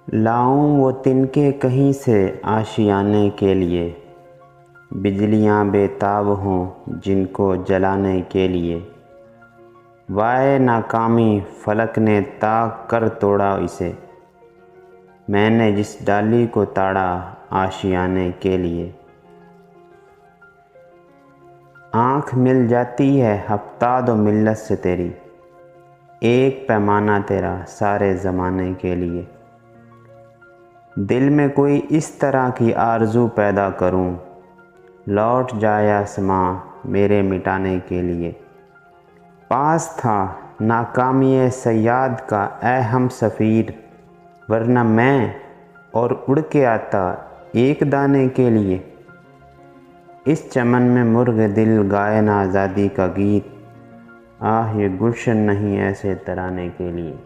लाऊं वो तिनके कहीं से आशियाने के लिए, बिजलियां बेताब हों जिनको जलाने के लिए। वाए नाकामी फलक ने ताक कर तोड़ा इसे, मैंने जिस डाली को ताड़ा आशियाने के लिए। आँख मिल जाती है हफ्ता दो मिल्लत से तेरी, एक पैमाना तेरा सारे ज़माने के लिए। दिल में कोई इस तरह की आरज़ू पैदा करूं, लौट जाए आसमां मेरे मिटाने के लिए। पास था नाकामी सयाद का ए हम सफ़ीर, वरना मैं और उड़ के आता एक दाने के लिए। इस चमन में मुर्ग दिल गाए ना आज़ादी का गीत, आह ये गुलशन नहीं ऐसे तराने के लिए।